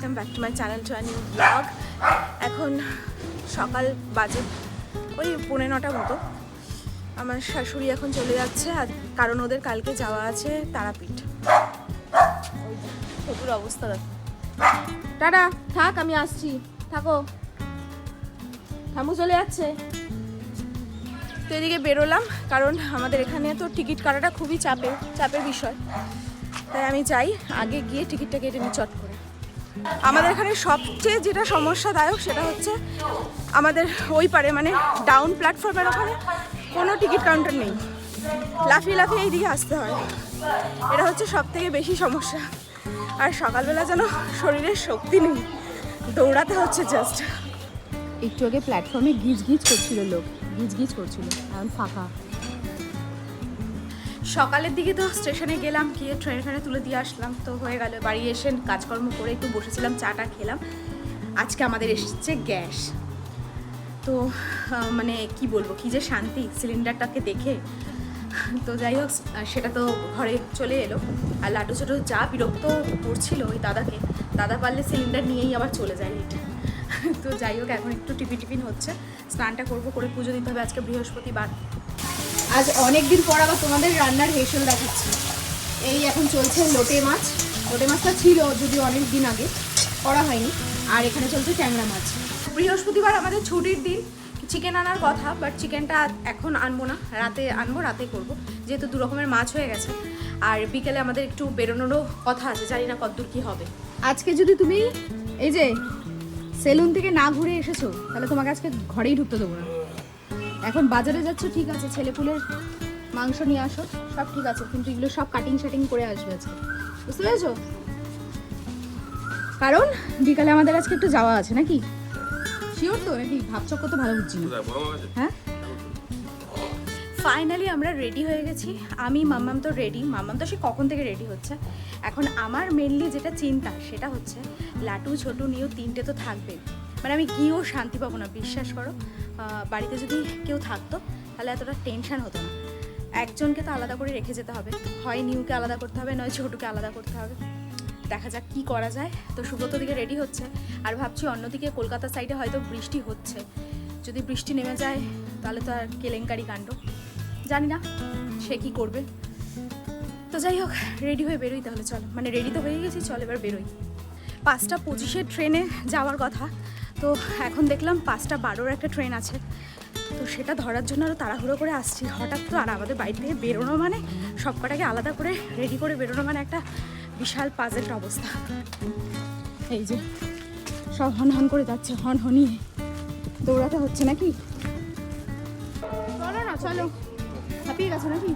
Welcome back to my channel to a new blog. এখন সকাল বাজে ওই 9:45 মতো। আমার শাশুড়ি এখন চলে যাচ্ছে, আর কারণ ওদের কালকে যাওয়া আছে তারাপীঠ। ওই ছোটুর অবস্থা দেখো। টাটা, থাক আমি আসছি, থাকো। ঠাম্মু চলে যাচ্ছে। তো এদিকে বেরোলাম, কারণ আমাদের এখানে তো টিকিট কাটাটা খুবই চাপের বিষয়। তাই আমি চাই আগে গিয়ে টিকিটটা কেটে নিই চট করে। আমাদের এখানে সবচেয়ে যেটা সমস্যাদায়ক সেটা হচ্ছে আমাদের ওই পারে মানে ডাউন প্ল্যাটফর্মের ওখানে কোনো টিকিট কাউন্টার নেই। লাফিয়ে এইদিকে আসতে হয়, এটা হচ্ছে সব থেকে বেশি সমস্যা। আর সকালবেলা যেন শরীরের শক্তি নেই, দৌড়াতে হচ্ছে জাস্ট। একটু আগে প্ল্যাটফর্মে গিজ করছিল লোক, গিজ করছিল, এখন ফাঁকা। সকালের দিকে তো স্টেশনে গেলাম, গিয়ে ট্রেনে তুলে দিয়ে আসলাম, তো হয়ে গেল। বাড়ি এসে কাজকর্ম করে একটু বসেছিলাম, চাটা খেলাম। আজকে আমাদের এসেছে গ্যাস। তো মানে কি বলবো, কি যে শান্তি সিলিন্ডারটাকে দেখে। তো যাই হোক, সেটা তো ঘরে চলে এলো। আর লাটু ছোটো যা বিরক্ত করছিল ওই দাদা পারলে সিলিন্ডার নিয়েই আবার চলে যায় এটা। তো যাই হোক, এখন একটু টিফিন হচ্ছে, স্নানটা করবো, করে পুজো দিতে হবে। আজকে বৃহস্পতিবার। আজ অনেক দিন পর আবার তোমাদের রান্নার হেসেল দেখাচ্ছি। এই এখন চলছে লোটে মাছ। লোটে মাছটা ছিল যদিও অনেক দিন আগে, করা হয়নি। আর এখানে চলছে ট্যাংরা মাছ। বৃহস্পতিবার আমাদের ছুটির দিন, চিকেন আনার কথা, বাট চিকেনটা এখন আনবো না, রাতে আনবো, রাতে করবো, যেহেতু 2 রকমের মাছ হয়ে গেছে। আর বিকেলে আমাদের একটু বেরোনোরও কথা আছে, জানি না কতদূর কী হবে। আজকে যদি তুমি এই যে সেলুন থেকে না ঘুরে এসেছো, তাহলে তোমাকে আজকে ঘরেই ঢুকতে দেবো না। এখন বাজারে যাচ্ছ ঠিক আছে, ছেলেপুলের মাংস নিয়ে আসো, সব ঠিক আছে, কিন্তু এগুলো সব কাটিং করে আসবে আজকে, বুঝতে পেরেছো? কারণ বিকালে আমাদের আজকে একটু যাওয়া আছে নাকি? শিওর তো নাকি? ভাবচক্র তো ভালো বুঝছি না। হ্যাঁ, ফাইনালি আমরা রেডি হয়ে গেছি। আমি মাম্মাম তো রেডি, মাম্মাম তো সে কখন থেকে রেডি হচ্ছে। এখন আমার মেনলি যেটা চিন্তা সেটা হচ্ছে লাটু ছোটু নিয়েও 3টে তো থাকবে, মানে আমি গিয়েও শান্তি পাবো না, বিশ্বাস করো। বাড়িতে যদি কেউ থাকতো তাহলে এতটা টেনশন হতো না। একজনকে তো আলাদা করে রেখে যেতে হবে, হয় নিউকে আলাদা করতে হবে, নয় ছোটুকে আলাদা করতে হবে। দেখা যাক কী করা যায়। তো সুব্রত দিকে রেডি হচ্ছে, আর ভাবছি অন্যদিকে কলকাতা সাইডে হয়তো বৃষ্টি হচ্ছে। যদি বৃষ্টি নেমে যায় তাহলে তো আর কেলেঙ্কারি কাণ্ড, জানি না সে কী করবে। তো যাই হোক, রেডি হয়ে বেরোই তাহলে। চলো, মানে রেডি তো হয়ে গেছি, চল এবার বেরোই। 5:25 ট্রেনে যাওয়ার কথা, তো এখন দেখলাম 5:12 একটা ট্রেন আছে, তো সেটা ধরার জন্য আরও তাড়াহুড়ো করে আসছি হঠাৎ তো। আর আমাদের বাড়ি থেকে বেরোনো মানে সব কটাকে আলাদা করে রেডি করে বেরোনো মানে একটা বিশাল পাজের অবস্থা। এই যে সব হন করে যাচ্ছে, হনিয়ে দৌড়াতে হচ্ছে নাকি? চলো না, চলো, হাঁপিয়ে গেছে নাকি?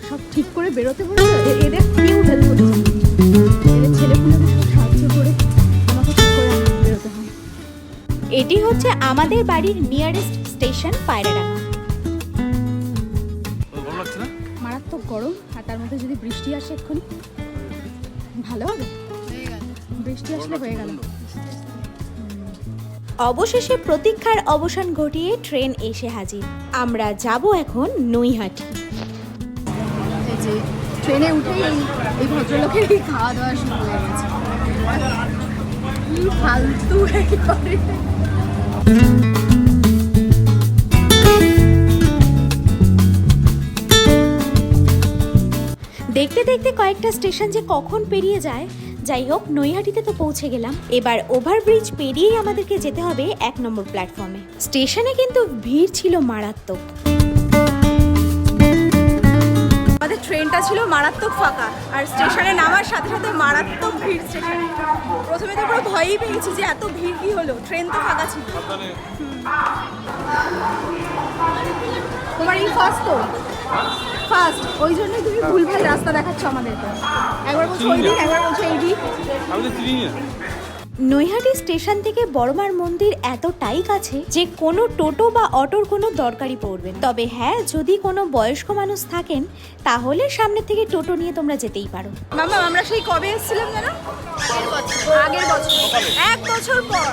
সব ঠিক করে বেরোতে বলছে, এদের কিউট হেল্প করছে, এদের ছেলেপুলেদের সব সাহায্য করে আমাকে ঠিক করে বেরোতে হয়। এটি হচ্ছে আমাদের বাড়ির নিয়ারেস্ট স্টেশন পায়রাডাঙ্গা। মারাত্মক গরম, আর তার মধ্যে যদি বৃষ্টি আসে এক্ষুনি ভালো হবে। বৃষ্টি আসলে হয়ে গেল। অবশেষে প্রতীক্ষার অবসান ঘটিয়ে ট্রেন এসে হাজির। আমরা যাব এখন নৈহাটি। এই যে ট্রেনে উঠেই এই ভদ্রলোকের খাওয়া দাওয়া শুরু হয়ে গেছে। কি ফালতু একেবারে। দেখতে দেখতে কয়েকটা স্টেশন যে কখন পেরিয়ে যায়। যাই হোক, নৈহাটিতে তো পৌঁছে গেলাম। এবার ওভারব্রিজ পেরিয়েই আমাদেরকে যেতে হবে 1 নম্বর প্ল্যাটফর্মে। স্টেশনে কিন্তু ভিড় ছিল মারাত্মক। আমাদের ট্রেনটা ছিল মারাত্মক ফাঁকা, আর স্টেশনে নামার সাথে সাথে মারাত্মক ভিড় স্টেশনে। প্রথমে তো পুরো ভয়ই পেয়েছি যে এত ভিড় কি হলো, ট্রেন তো ফাঁকা ছিল। তোমার এই ফার্স্ট তো ফার্স্ট, ওই জন্যই তুমি ভুলভাল রাস্তা দেখাচ্ছ আমাদেরকে। একবার বলছো ওই দিক, একবার বলছো এই দিক। নৈহাটি স্টেশন থেকে বড়মার মন্দির এতটাই কাছে যে কোনো টোটো বা অটোর কোনো দরকারই পড়বে না। তবে হ্যাঁ, যদি কোনো বয়স্ক মানুষ থাকেন তাহলে সামনে থেকে টোটো নিয়ে তোমরা যেতেই পারো। মামা, আমরা সেই কবে এসেছিলাম জানো? আগের বছর 1 বছর পর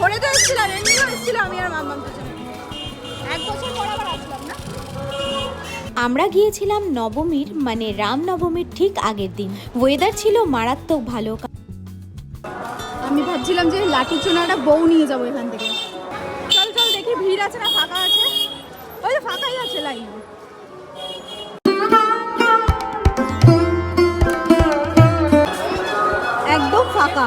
ঘুরে তো এসেছিলাম, এমনিও এসেছিলাম আমি আর মাম্মাম দুজনে। 1 বছর পর আবার আসলাম না। আমরা গিয়েছিলাম নবমীর মানে রামনবমীর ঠিক আগের দিন। ওয়েদার ছিল মারাত্মক ভালো। ভাবছিলাম যে লাঠির জন্য একটা বউ নিয়ে যাবো এখান থেকে। চল চল দেখি ভিড় আছে না ফাঁকা আছে। ওই ফাঁকাই আছে লাইন। একদম ফাঁকা।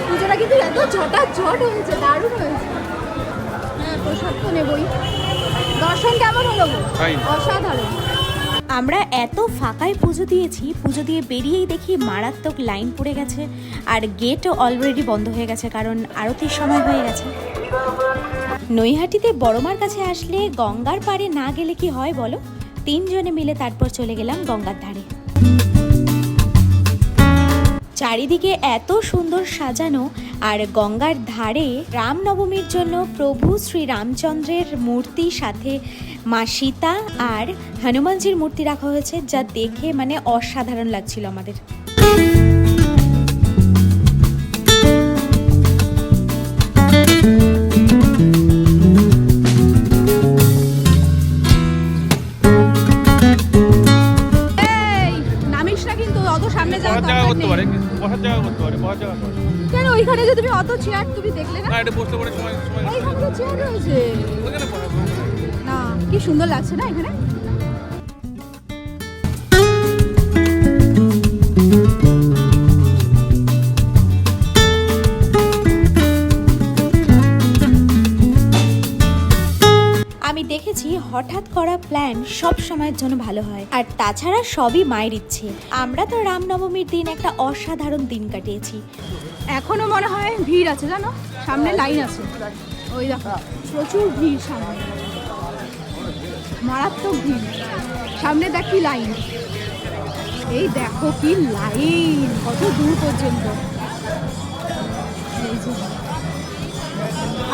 পুজোটা কিন্তু এত ঝটাঝট হয়েছে, দারুণ হয়েছে। হ্যাঁ প্রসাদ তো নেবই। দর্শন কেমন হলো? অসাধারণ। আমরা এত ফাঁকায় পুজো দিয়েছি, পুজো দিয়ে বেরিয়েই দেখি মারাত্মক লাইন পড়ে গেছে আর গেটও অলরেডি বন্ধ হয়ে গেছে, কারণ আরতির সময় হয়ে গেছে। নৈহাটিতে বড়মার কাছে আসলে গঙ্গার পাড়ে না গেলে কি হয় বলো? 3 জনে মিলে তারপর চলে গেলাম গঙ্গার ধারে। চারিদিকে এত সুন্দর সাজানো, আর গঙ্গার ধারে রামনবমীর জন্য প্রভু শ্রী রামচন্দ্রের মূর্তি, সাথে মা সীতা আর হনুমানজির মূর্তি রাখা হয়েছে, যা দেখে মানে অসাধারণ লাগছিল আমাদের। কেন ওইখানে যে তুমি অত চেয়ার তুমি দেখলে না? ওইখানে তো চেয়ার রয়েছে না, কি সুন্দর লাগছে না এখানে। আমি দেখেছি হঠাৎ করা প্ল্যান সব সময়ের জন্য ভালো হয়, আর তাছাড়া সবই মায়ের ইচ্ছে। আমরা তো রামনবমীর দিন একটা অসাধারণ দিন কাটিয়েছি। এখনো মনে হয় ভিড় আছে, জানো সামনে লাইন আছে, ওই দেখো প্রচুর ভিড়, সামনে মারাত্মক ভিড়। সামনে দেখ কি লাইন, এই দেখো কি লাইন, কত দূর পর্যন্ত।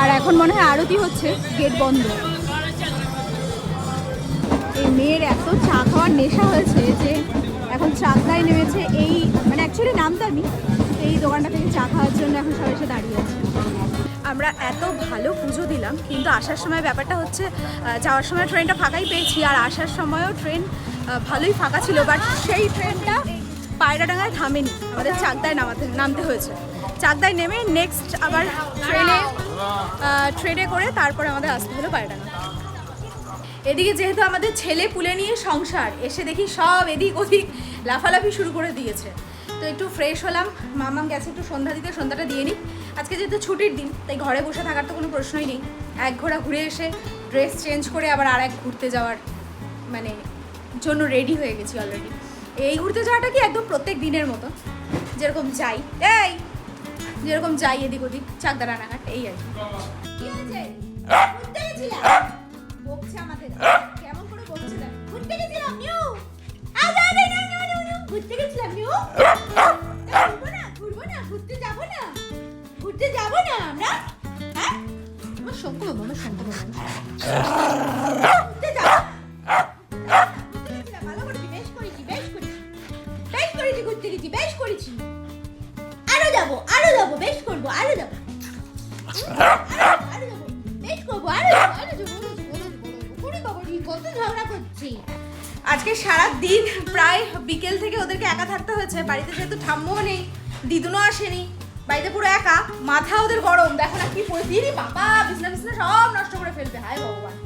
আর এখন মনে হয় আরতি হচ্ছে, গেট বন্ধ। এই মেয়ের এত চা খাওয়ার নেশা হয়েছে যে এখন চাকদায় নেমেছে। এই মানে অ্যাকচুয়ালি নামতামই এই দোকানটা থেকে চা খাওয়ার জন্য এখন সবাই এসে দাঁড়িয়ে আছে। আমরা এত ভালো পুজো দিলাম, কিন্তু আসার সময় ব্যাপারটা হচ্ছে, যাওয়ার সময় ট্রেনটা ফাঁকাই পেয়েছি, আর আসার সময়ও ট্রেন ভালোই ফাঁকা ছিল, বাট সেই ট্রেনটা পায়রাডাঙ্গায় থামেনি, আমাদের চাকদায় নামতে হয়েছে। চাকদায় নেমে নেক্সট আবার ট্রেনে করে তারপরে আমাদের আসতে হলো পায়রাডাঙ্গা। এদিকে যেহেতু আমাদের ছেলে পুলে নিয়ে সংসার, এসে দেখি সব এদিক ওদিক লাফালাফি শুরু করে দিয়েছে। তো একটু ফ্রেশ হলাম, মামাম গেছে একটু সন্ধ্যা দিতে, সন্ধ্যাটা দিয়ে নিই। আজকে যেহেতু ছুটির দিন, তাই ঘরে বসে থাকার তো কোনো প্রশ্নই নেই। এক ঘোরা ঘুরে এসে ড্রেস চেঞ্জ করে আবার আর এক ঘুরতে যাওয়ার মানে জন্য রেডি হয়ে গেছি অলরেডি। এই ঘুরতে যাওয়াটা কি একদম প্রত্যেক দিনের মতো, যেরকম যাই যেরকম যাই এদিক ওদিক চাকদা রানাঘাট, এই আর কি। বকছে আমাদের, কেমন করে বকছে দেখ। ঘুরতে গেছিলাম নিউ, ঘুরতে গেছিলাম নিউ। ঘুরবো না, ঘুরতে যাবো না, ঘুরতে যাবো না আমরা। হ্যাঁ আমার শঙ্কর বাবা, আমার শঙ্কর বাবা ঘুরতে যাবো। ভালো করেছি, বেশ করেছি, বেশ করেছি, বেশ করেছি, ঘুরতে গেছি, বেশ করেছি। আরো যাবো, বেশ করবো, আরো যাবো, আরো যাবো, বেশ করবো, আরো যাবো, আরো যাবো। কত ঝগড়া করছি আজকে সারা দিন, প্রায় বিকেল থেকে ওদেরকে একা থাকতে হয়েছে বাড়িতে, যেহেতু ঠাম্মুও নেই, দিদুনও আসেনি, বাড়িতে পুরো একা। মাথা ওদের গরম, দেখো না কি পরিস্থিতি, বাবা বিছনা সব নষ্ট করে ফেলবে, হায় ভগবান।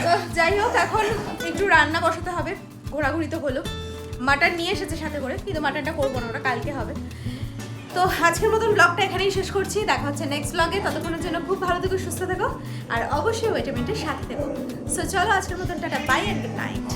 তো যাই হোক, এখন একটু রান্না বসাতে হবে। ঘোরাঘুরি তো হলো, মাটন নিয়ে এসেছে সাথে করে, কিন্তু মাটনটা করবো না, ওটা কালকে হবে। তো আজকের মতন ব্লগটা এখানেই শেষ করছি, দেখা হচ্ছে নেক্সট ব্লগে। ততক্ষণের জন্য খুব ভালো থেকো, সুস্থ থেকো, আর অবশ্যই ওয়েটামেন্টের সাথে থেকো। সো চলো আজকের মতন tata, bye and good night.